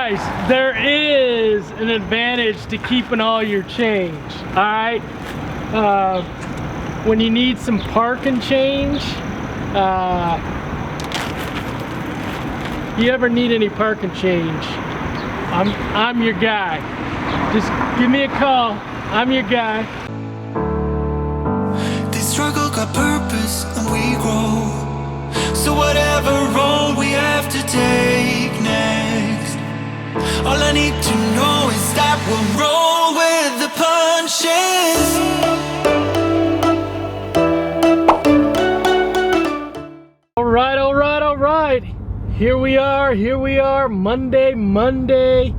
Guys, there is an advantage to keeping all your change, all right? When you need some parking change, you ever need any parking change, I'm your guy. Just give me a call, I'm your guy. This struggle got purpose and we grow. So whatever road we have to take next, all I need to know is that we'll roll with the punches. All right. Here we are, Monday, May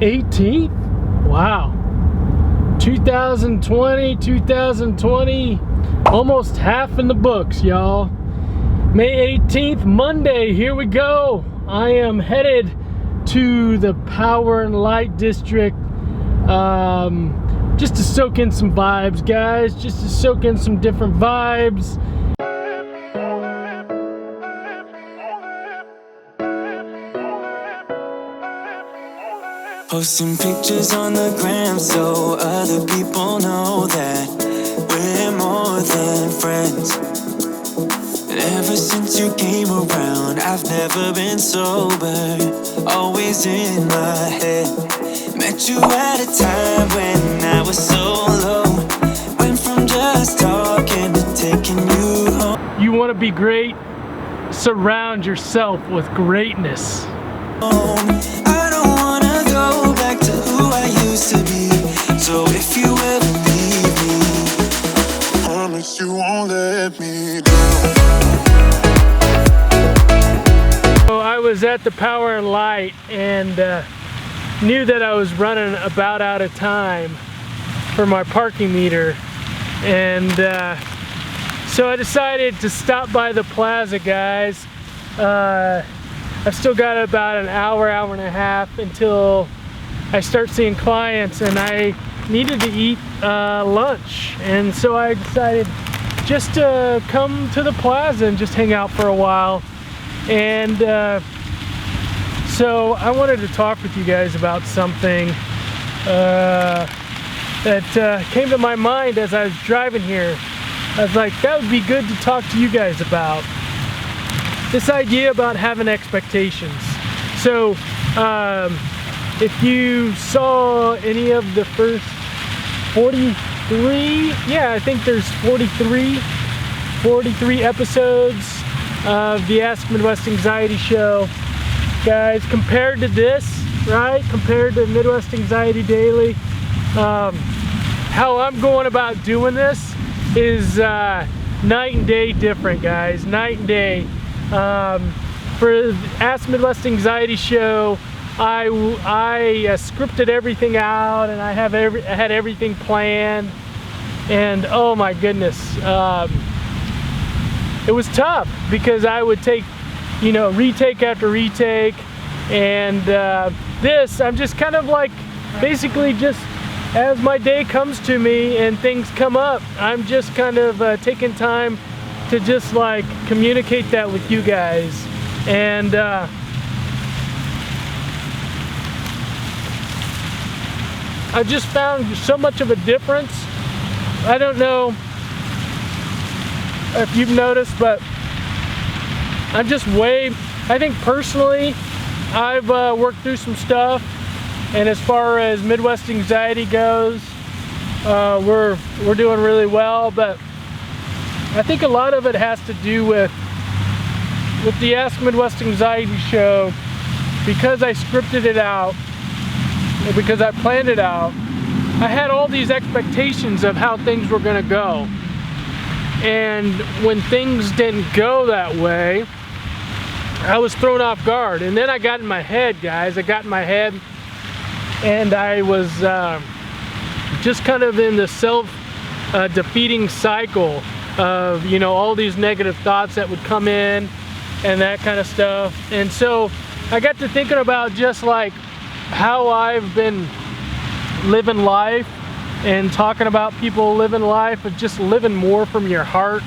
18th. Wow. 2020, almost half in the books, y'all. May 18th, Monday, here we go. I am headed to the Power and Light District just to soak in some vibes, guys, just to soak in some different vibes. Posting pictures on the gram so other people know that we're more than friends. And ever since you came around, I've never been sober, always in my head. Met you at a time when I was so low, went from just talking to taking you home. You want to be great? Surround yourself with greatness. I don't wanna go back to who I used to be. So if you ever leave me, promise you won't let me down. So I was at the Power and Light and knew that I was running about out of time for my parking meter, and so I decided to stop by the plaza, guys. I've still got about an hour and a half until I start seeing clients, and I needed to eat lunch, and so I decided just to come to the plaza and just hang out for a while. And so I wanted to talk with you guys about something that came to my mind as I was driving here. I was like, that would be good to talk to you guys about. This idea about having expectations. So if you saw any of the first 43, yeah, I think there's 43 episodes of the Ask Midwest Anxiety Show. Guys, compared to this, right, compared to Midwest Anxiety Daily, how I'm going about doing this is night and day different, guys, night and day. For the Ask Midwest Anxiety Show, I scripted everything out, and I had everything planned, and oh my goodness, it was tough because I would take, retake after retake, and this, I'm just kind of like, basically just as my day comes to me and things come up, I'm just kind of taking time to just like communicate that with you guys. And I just found so much of a difference. I don't know if you've noticed, but I'm just I think personally I've worked through some stuff, and as far as Midwest Anxiety goes, we're doing really well, but I think a lot of it has to do with the Ask Midwest Anxiety Show. Because I scripted it out, because I planned it out, I had all these expectations of how things were going to go. And when things didn't go that way, I was thrown off guard. And then I got in my head, guys. I got in my head, and I was just kind of in the self-defeating cycle of, all these negative thoughts that would come in and that kind of stuff. And so I got to thinking about just like how I've been living life, and talking about people living life of just living more from your heart.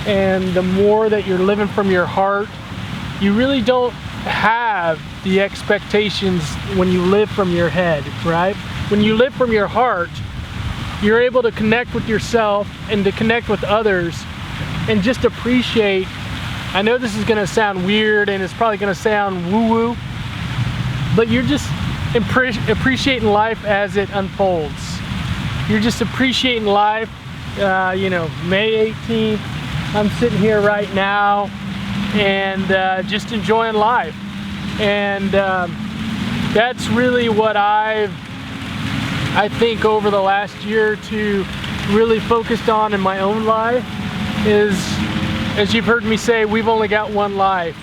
And the more that you're living from your heart, you really don't have the expectations when you live from your head, right? When you live from your heart, you're able to connect with yourself and to connect with others and just appreciate. I know this is gonna sound weird and it's probably gonna sound woo-woo, but you're just appreciating life as it unfolds. You're just appreciating life. You know, May 18th, I'm sitting here right now and just enjoying life. And that's really what I think over the last year or two really focused on in my own life is, as you've heard me say, we've only got one life.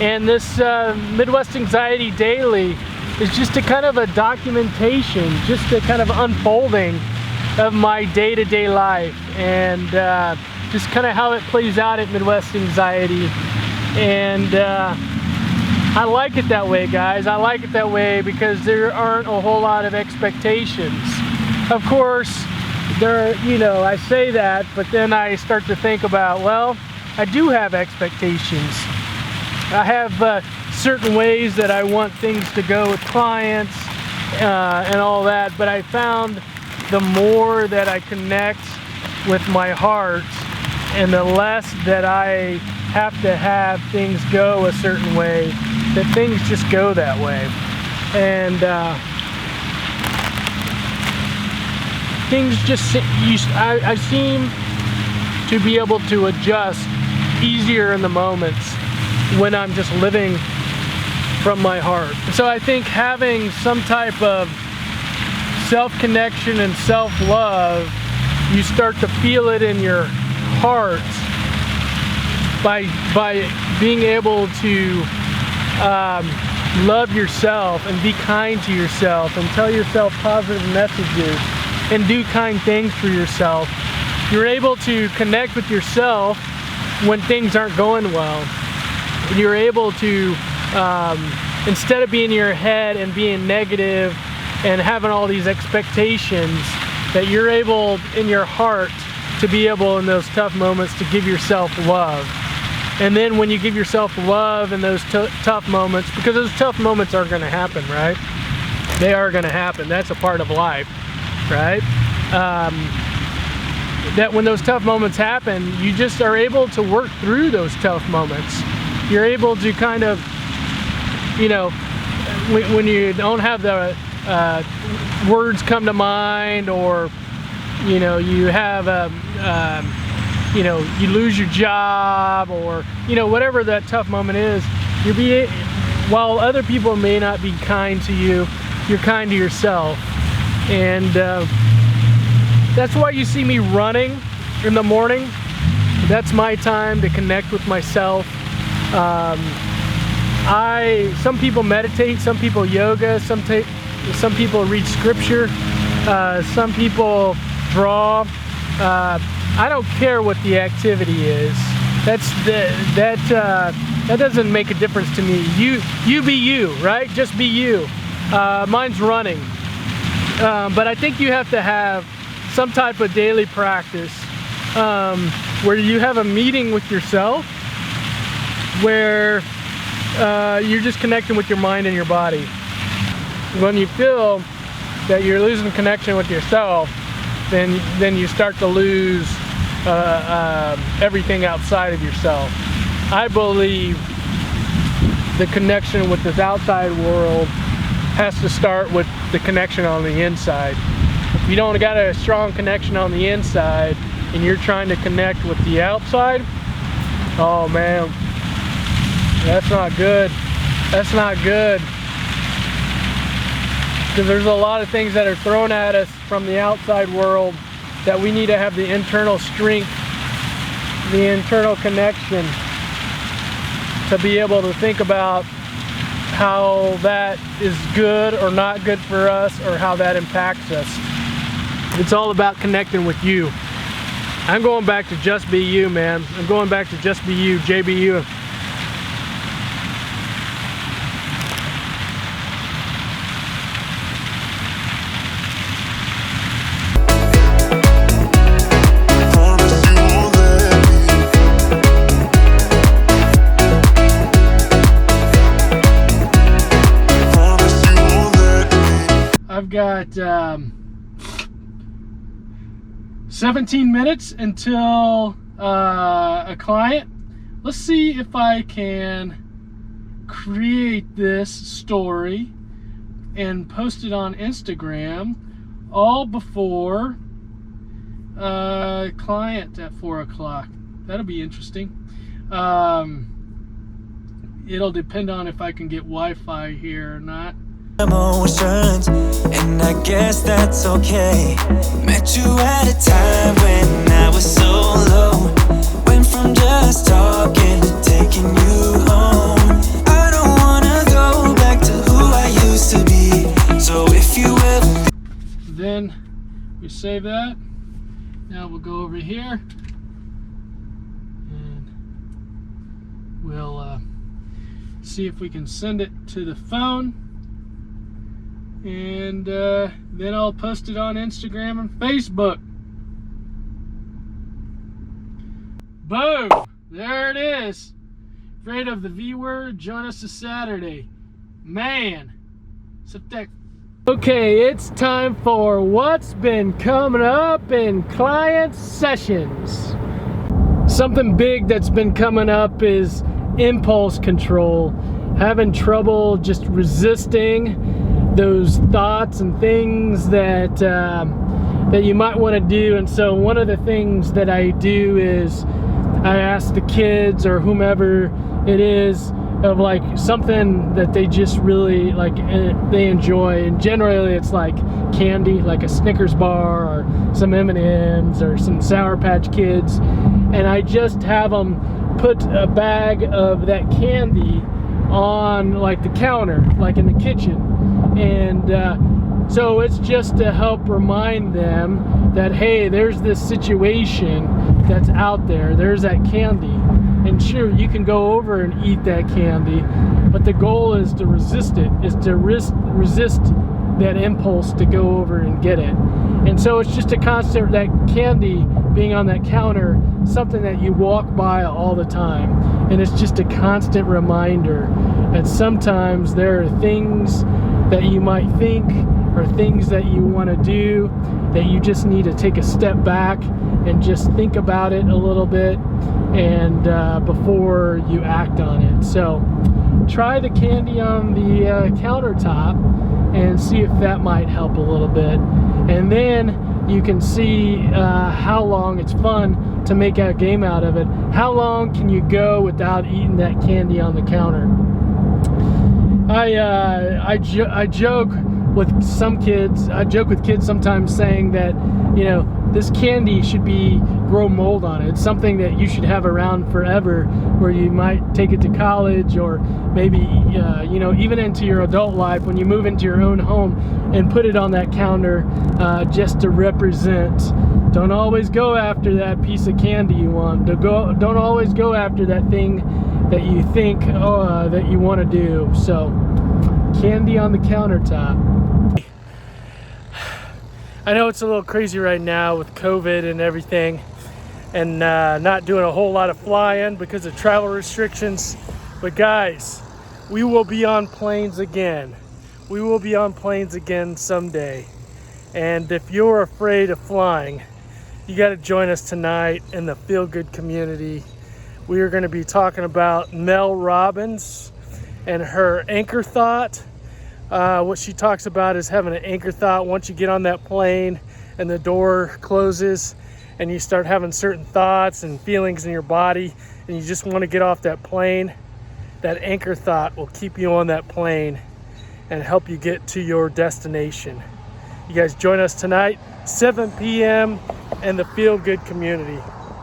And this Midwest Anxiety Daily is just a kind of a documentation, just a kind of unfolding of my day-to-day life and just kind of how it plays out at Midwest Anxiety. And I like it that way, guys. I like it that way because there aren't a whole lot of expectations. Of course, you know, I say that, but then I start to think about, well, I do have expectations. I have certain ways that I want things to go with clients and all that, but I found the more that I connect with my heart and the less that I have to have things go a certain way, that things just go that way. And things just, I seem to be able to adjust easier in the moments when I'm just living from my heart. So I think having some type of self-connection and self-love, you start to feel it in your heart by being able to love yourself and be kind to yourself and tell yourself positive messages and do kind things for yourself. You're able to connect with yourself when things aren't going well. You're able to, instead of being in your head and being negative and having all these expectations, that you're able in your heart to be able in those tough moments to give yourself love. And then when you give yourself love in those tough moments, because those tough moments are going to happen, right? They are going to happen. That's a part of life, right? That when those tough moments happen, you just are able to work through those tough moments. You're able to kind of, you know, when you don't have the words come to mind, or you know, you have you know, you lose your job, or you know, whatever that tough moment is, while other people may not be kind to you, you're kind to yourself. And that's why you see me running in the morning. That's my time to connect with myself. Some people meditate, some people yoga, some people read scripture, some people draw. I don't care what the activity is. That doesn't make a difference to me. You be you, right? Just be you. Mine's running. But I think you have to have some type of daily practice where you have a meeting with yourself, where you're just connecting with your mind and your body. When you feel that you're losing connection with yourself, then you start to lose everything outside of yourself. I believe the connection with this outside world has to start with the connection on the inside. If you don't got a strong connection on the inside and you're trying to connect with the outside, oh man, that's not good. That's not good. Because there's a lot of things that are thrown at us from the outside world that we need to have the internal strength, the internal connection to be able to think about how that is good or not good for us, or how that impacts us. It's all about connecting with you. I'm going back to just be you, man. I'm going back to just be you, JBU. got 17 minutes until a client. Let's see if I can create this story and post it on Instagram all before client at 4 o'clock. That'll be interesting. It'll depend on if I can get Wi-Fi here or not. Emotions, and I guess that's okay. Met you at a time when I was so low. Went from just talking to taking you home. I don't wanna go back to who I used to be. So if you ever... Then we save that. Now we'll go over here and we'll see if we can send it to the phone, and then I'll post it on Instagram and Facebook. Boom! There it is. Afraid of the V word? Join us this Saturday. Man, okay, it's time for what's been coming up in client sessions. Something big that's been coming up is impulse control. Having trouble just resisting those thoughts and things that that you might want to do. And so one of the things that I do is I ask the kids or whomever it is of like something that they just really like, they enjoy, and generally it's like candy, like a Snickers bar or some M&Ms or some Sour Patch Kids, and I just have them put a bag of that candy on like the counter, like in the kitchen, and so it's just to help remind them that, hey, there's this situation that's out there, there's that candy. And sure, you can go over and eat that candy, but the goal is to resist it, is to resist that impulse to go over and get it. And so it's just a constant, that candy being on that counter, something that you walk by all the time. And it's just a constant reminder that sometimes there are things that you might think or things that you want to do that you just need to take a step back and just think about it a little bit, and before you act on it. So try the candy on the countertop and see if that might help a little bit, and then you can see how long it's fun to make a game out of it. How long can you go without eating that candy on the counter? I joke with some kids. I joke with kids sometimes saying that, you know, this candy should grow mold on it. It's something that you should have around forever, where you might take it to college, or maybe you know, even into your adult life when you move into your own home, and put it on that counter just to represent. Don't always go after that piece of candy you want. Don't always go after that thing that you think that you want to do. So candy on the countertop. I know it's a little crazy right now with COVID and everything, and not doing a whole lot of flying because of travel restrictions. But guys, we will be on planes again. We will be on planes again someday. And if you're afraid of flying, you got to join us tonight in the Feel Good community. We are going to be talking about Mel Robbins and her anchor thought. What she talks about is having an anchor thought once you get on that plane and the door closes and you start having certain thoughts and feelings in your body and you just want to get off that plane. That anchor thought will keep you on that plane and help you get to your destination. You guys join us tonight, 7 p.m. in the Feel Good community.